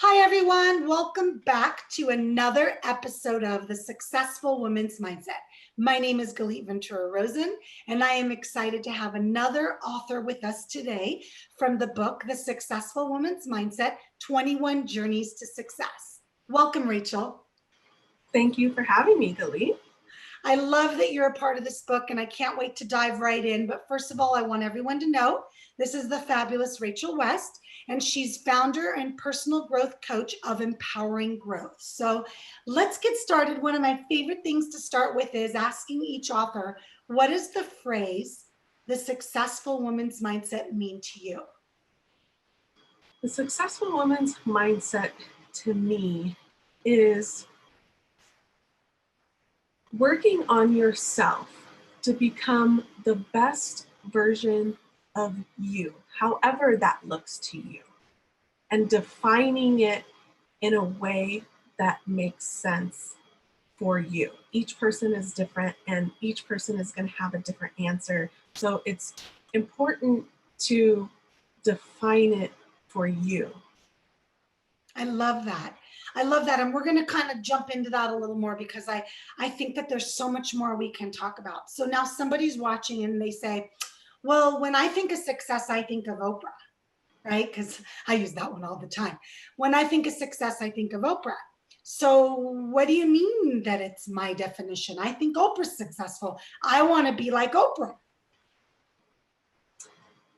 Hi, everyone. Welcome back to another episode of The Successful Woman's Mindset. My name is Galit Ventura Rosen, and I am excited to have another author with us today from the book, The Successful Woman's Mindset, 21 Journeys to Success. Welcome, Rachel. Thank you for having me, Galit. I love that you're a part of this book, and I can't wait to dive right in. But first of all, I want everyone to know this is the fabulous Rachel West, and she's founder and personal growth coach of Empowering Growth. So let's get started. One of my favorite things to start with is asking each author, what does the phrase, the successful woman's mindset, mean to you? The successful woman's mindset to me is working on yourself to become the best version of you, however that looks to you, and defining it in a way that makes sense for you. Each person is different and each person is going to have a different answer. So it's important to define it for you. I love that. I love that. And we're going to kind of jump into that a little more because I think that there's so much more we can talk about. So now somebody's watching and they say, well, when I think of success, I think of Oprah, right? Because I use that one all the time. When I think of success, I think of Oprah. So what do you mean that it's my definition? I think Oprah's successful. I want to be like Oprah.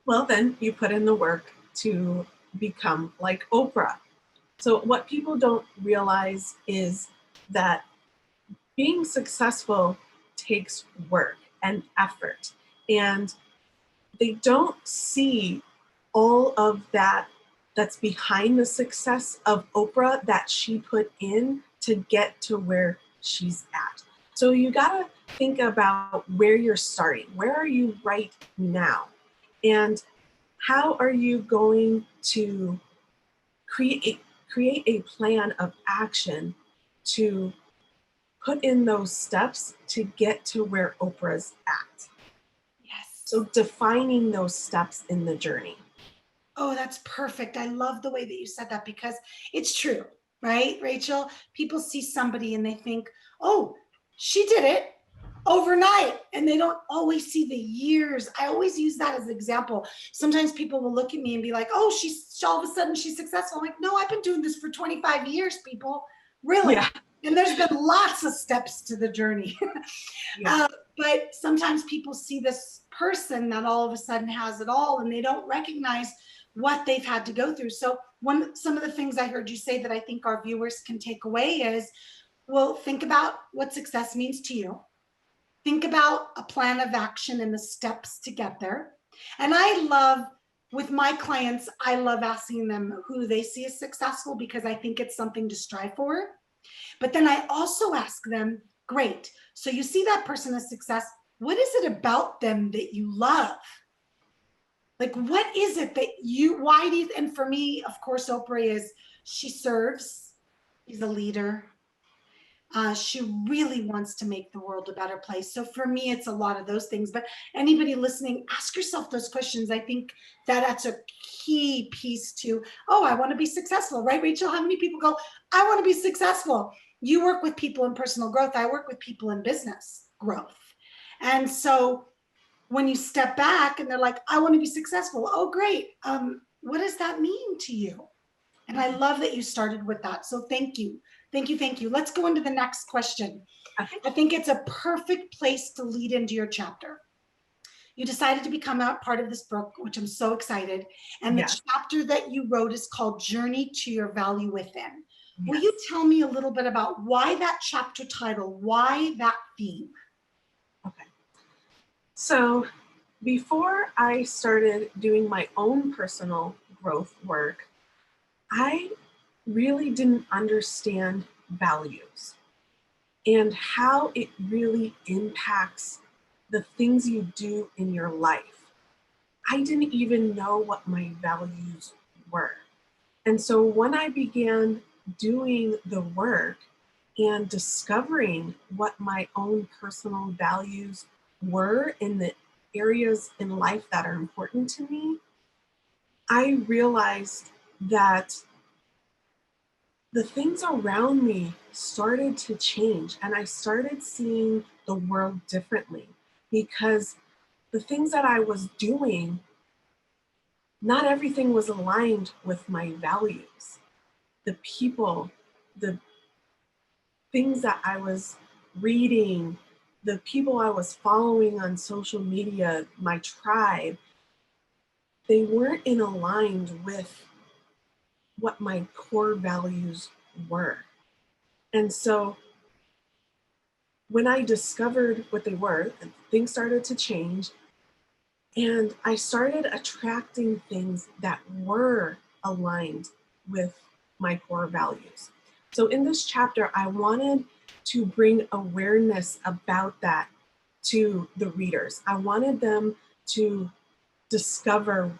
Well, then you put in the work to become like Oprah. So what people don't realize is that being successful takes work and effort, and they don't see all of that's behind the success of Oprah that she put in to get to where she's at. So you gotta think about where you're starting. Where are you right now? And how are you going to create a plan of action to put in those steps to get to where Oprah's at? Yes. So defining those steps in the journey. Oh, that's perfect. I love the way that you said that because it's true, right, Rachel? People see somebody and they think, oh, she did it overnight, and they don't always see the years. I always use that as an example. Sometimes people will look at me and be like, oh, she's all of a sudden she's successful. I'm like, no, I've been doing this for 25 years, people. Really? Yeah. And there's been lots of steps to the journey. Yeah. But sometimes people see this person that all of a sudden has it all, and they don't recognize what they've had to go through. So some of the things I heard you say that I think our viewers can take away is, well, think about what success means to you. Think about a plan of action and the steps to get there. And I love, with my clients, I love asking them who they see as successful because I think it's something to strive for. But then I also ask them, great, so you see that person as success, what is it about them that you love? Like, what is it that why do you, and for me, of course, Oprah is, she serves, she's a leader. She really wants to make the world a better place. So for me, it's a lot of those things. But anybody listening, ask yourself those questions. I think that's a key piece to, oh, I want to be successful, right, Rachel? How many people go, I want to be successful? You work with people in personal growth. I work with people in business growth. And so when you step back and they're like, I want to be successful. Oh, great. What does that mean to you? And I love that you started with that. So thank you. Thank you. Thank you. Let's go into the next question. I think it's a perfect place to lead into your chapter. You decided to become a part of this book, which I'm so excited. And the chapter that you wrote is called Journey to Your Value Within. Yes. Will you tell me a little bit about why that chapter title, why that theme? Okay. So before I started doing my own personal growth work, I really didn't understand values and how it really impacts the things you do in your life. I didn't even know what my values were. And so when I began doing the work and discovering what my own personal values were in the areas in life that are important to me, I realized that the things around me started to change, and I started seeing the world differently, because the things that I was doing, not everything was aligned with my values. The people, the things that I was reading, the people I was following on social media, my tribe, they weren't in aligned with what my core values were. And so when I discovered what they were, things started to change, and I started attracting things that were aligned with my core values. So in this chapter, I wanted to bring awareness about that to the readers. I wanted them to discover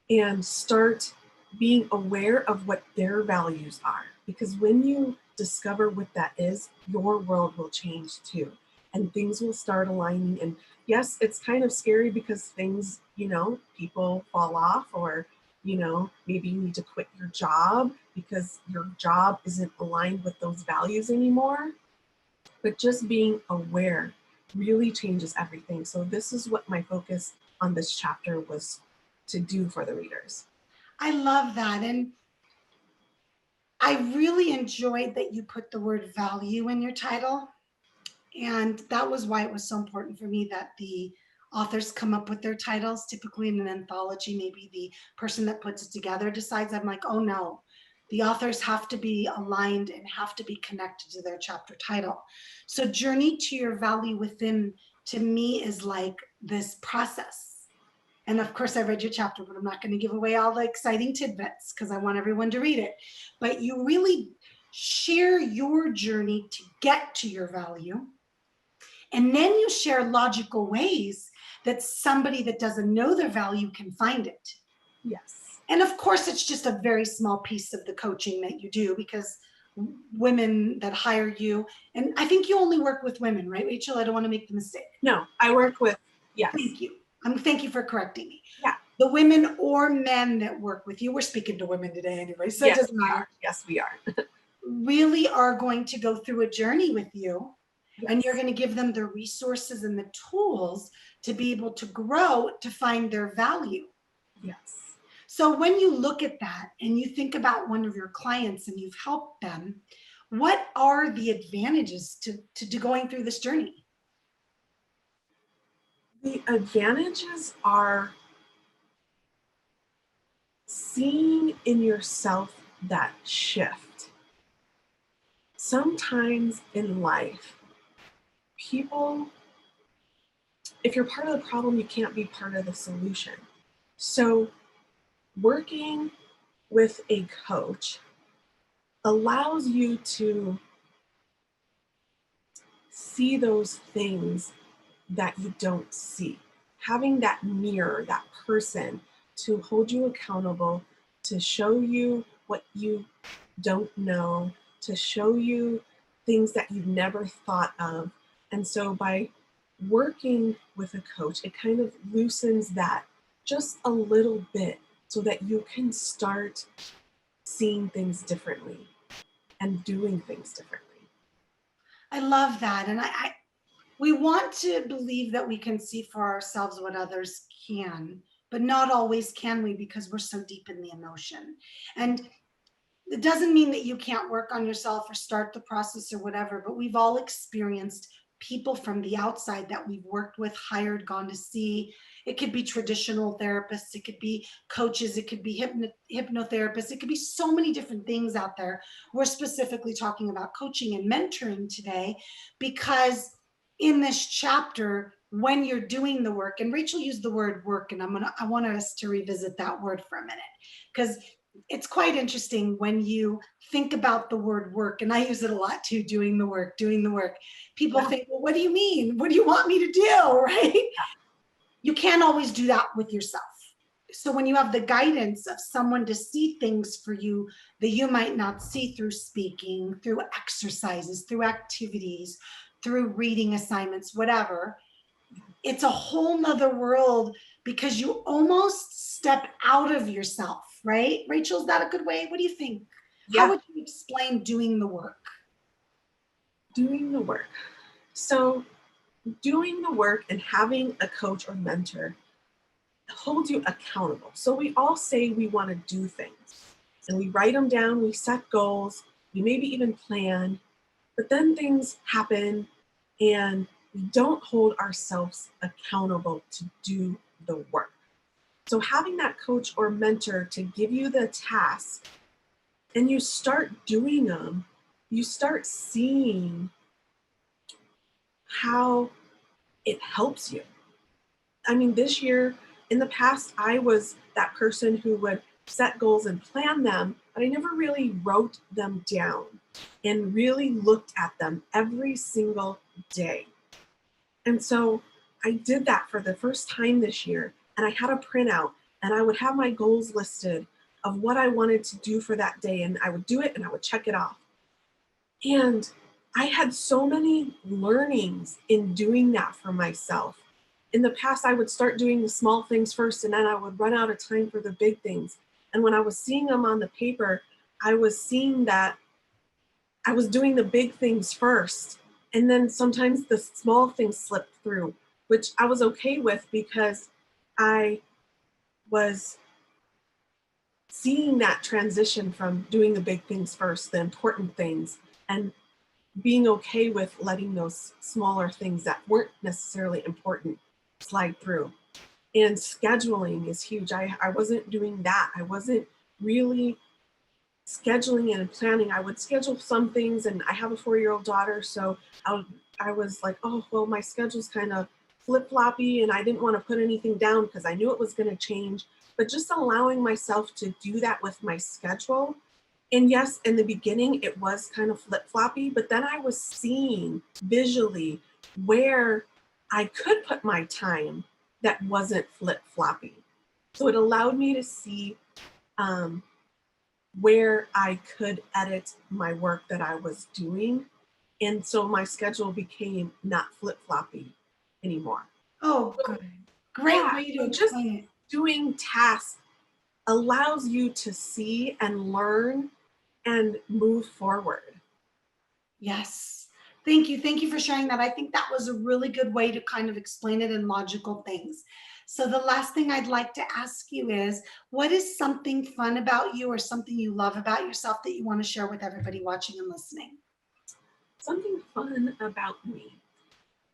and start being aware of what their values are. Because when you discover what that is, your world will change too. And things will start aligning. And yes, it's kind of scary because things, people fall off, or, maybe you need to quit your job because your job isn't aligned with those values anymore. But just being aware really changes everything. So this is what my focus on this chapter was to do for the readers. I love that. And I really enjoyed that you put the word value in your title. And that was why it was so important for me that the authors come up with their titles. Typically in an anthology, maybe the person that puts it together decides. I'm like, oh no, the authors have to be aligned and have to be connected to their chapter title. So Journey to Your Value Within, to me, is like this process. And of course, I read your chapter, but I'm not going to give away all the exciting tidbits because I want everyone to read it. But you really share your journey to get to your value. And then you share logical ways that somebody that doesn't know their value can find it. Yes. And of course, it's just a very small piece of the coaching that you do, because women that hire you, and I think you only work with women, right, Rachel? I don't want to make the mistake. No, I work with, yes. Thank you. Thank you for correcting me. Yeah. The women or men that work with you, we're speaking to women today anyway, so yes, it doesn't matter. Yes, we are. Really are going to go through a journey with you. Yes. And you're going to give them the resources and the tools to be able to grow, to find their value. Yes. So when you look at that and you think about one of your clients and you've helped them, what are the advantages to going through this journey? The advantages are seeing in yourself that shift. Sometimes in life, people, if you're part of the problem, you can't be part of the solution. So working with a coach allows you to see those things that you don't see. Having that mirror, that person to hold you accountable, to show you what you don't know, to show you things that you've never thought of. And so by working with a coach, it kind of loosens that just a little bit so that you can start seeing things differently and doing things differently. I love that. And we want to believe that we can see for ourselves what others can, but not always can we, because we're so deep in the emotion. And it doesn't mean that you can't work on yourself or start the process or whatever, but we've all experienced people from the outside that we've worked with, hired, gone to see. It could be traditional therapists, it could be coaches, it could be hypnotherapists, it could be so many different things out there. We're specifically talking about coaching and mentoring today, because in this chapter, when you're doing the work, and Rachel used the word work, and I want us to revisit that word for a minute, because it's quite interesting when you think about the word work, and I use it a lot too, doing the work. People think, well, what do you mean? What do you want me to do, right? You can't always do that with yourself. So when you have the guidance of someone to see things for you that you might not see through speaking, through exercises, through activities, through reading assignments, whatever, it's a whole nother world, because you almost step out of yourself, right? Rachel, is that a good way? What do you think? How Yeah, would you explain doing the work? doing the work. So doing the work and having a coach or mentor holds you accountable. So we all say we want to do things and we write them down, we set goals, we maybe even plan, but then things happen and we don't hold ourselves accountable to do the work. So having that coach or mentor to give you the task and you start doing them, you start seeing how it helps you. I mean, this year, in the past, I was that person who would set goals and plan them, but I never really wrote them down and really looked at them every single day. And so I did that for the first time this year, and I had a printout, and I would have my goals listed of what I wanted to do for that day, and I would do it and I would check it off. And I had so many learnings in doing that for myself. In the past, I would start doing the small things first, and then I would run out of time for the big things. And when I was seeing them on the paper, I was seeing that I was doing the big things first. And then sometimes the small things slipped through, which I was okay with because I was seeing that transition from doing the big things first, the important things, and being okay with letting those smaller things that weren't necessarily important slide through. And scheduling is huge. I wasn't doing that. I wasn't really scheduling and planning. I would schedule some things, and I have a 4-year-old daughter, so I was like, oh, well, my schedule's kind of flip floppy, and I didn't want to put anything down because I knew it was going to change. But just allowing myself to do that with my schedule. And yes, in the beginning, it was kind of flip floppy, but then I was seeing visually where I could put my time that wasn't flip floppy. So it allowed me to see um, where I could edit my work that I was doing. And so my schedule became not flip floppy anymore. Oh, So, good. Great yeah, way to so just explain it. doing tasks allows you to see and learn and move forward. Yes. Thank you. Thank you for sharing that. I think that was a really good way to kind of explain it in logical things. So, the last thing I'd like to ask you is what is something fun about you or something you love about yourself that you want to share with everybody watching and listening? Something fun about me.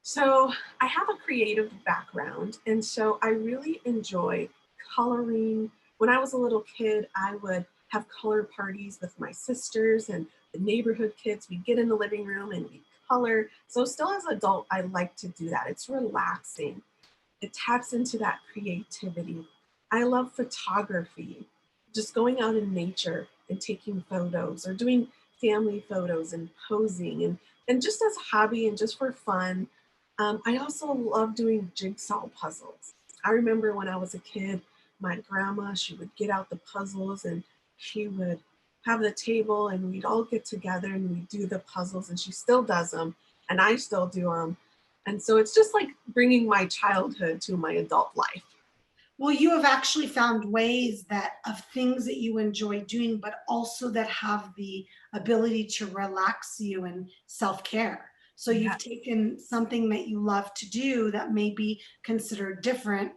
So, I have a creative background, and so I really enjoy coloring. When I was a little kid, I would have color parties with my sisters and the neighborhood kids. We'd get in the living room and we'd color. So, still as an adult, I like to do that. It's relaxing. It taps into that creativity. I love photography, just going out in nature and taking photos or doing family photos and posing and just as a hobby and just for fun. I also love doing jigsaw puzzles. I remember when I was a kid, my grandma, she would get out the puzzles and she would have the table and we'd all get together and we'd do the puzzles and she still does them and I still do them. And so it's just like bringing my childhood to my adult life. Well, you have actually found ways that of things that you enjoy doing, but also that have the ability to relax you and self-care. So you've Yes. taken something that you love to do that may be considered different,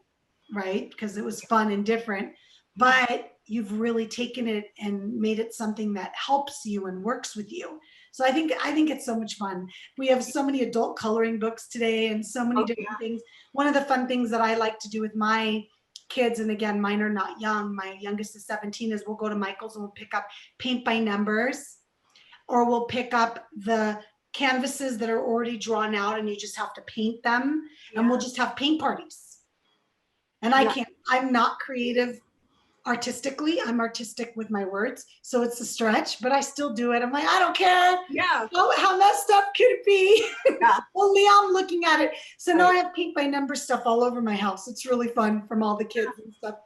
right? Because it was fun and different, Yeah. but you've really taken it and made it something that helps you and works with you. So I think it's so much fun. We have so many adult coloring books today and so many Oh, yeah. different things. One of the fun things that I like to do with my kids, and again, mine are not young, my youngest is 17, is we'll go to Michael's and we'll pick up paint by numbers, or we'll pick up the canvases that are already drawn out and you just have to paint them, and we'll Yeah. just have paint parties. And I Yeah. can't, I'm not creative artistically, I'm artistic with my words, so it's a stretch, but I still do it. I'm like, I don't care Yeah. how messed up could it be. Yeah. Only I'm looking at it. So now I Right. have paint by number stuff all over my house. It's really fun from all the kids and stuff.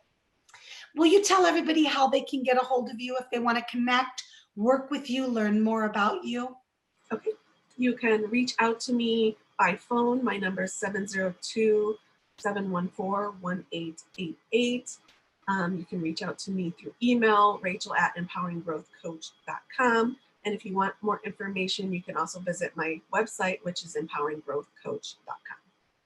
Will you tell everybody how they can get a hold of you if they want to connect, work with you, learn more about you? Okay. You can reach out to me by phone. My number is 702 714 1888. You can reach out to me through email, rachel@empoweringgrowthcoach.com. And if you want more information, you can also visit my website, which is empoweringgrowthcoach.com.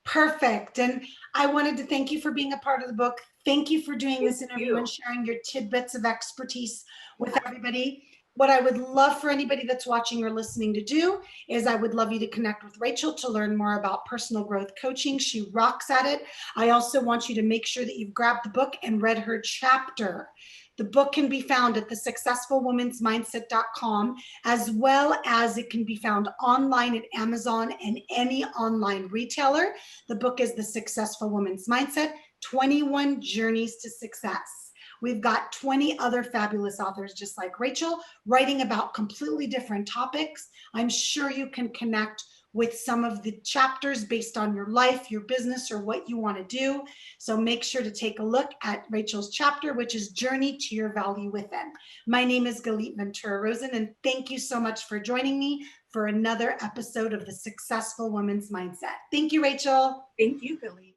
Perfect. And I wanted to thank you for being a part of the book. Thank you for doing this interview and sharing your tidbits of expertise with everybody. What I would love for anybody that's watching or listening to do is I would love you to connect with Rachel to learn more about personal growth coaching. She rocks at it. I also want you to make sure that you've grabbed the book and read her chapter. The book can be found at thesuccessfulwomansmindset.com, as well as it can be found online at Amazon and any online retailer. The book is The Successful Woman's Mindset, 21 Journeys to Success. We've got 20 other fabulous authors just like Rachel writing about completely different topics. I'm sure you can connect with some of the chapters based on your life, your business, or what you want to do. So make sure to take a look at Rachel's chapter, which is Journey to Your Value Within. My name is Galit Ventura Rosen, and thank you so much for joining me for another episode of The Successful Woman's Mindset. Thank you, Rachel. Thank you, Galit.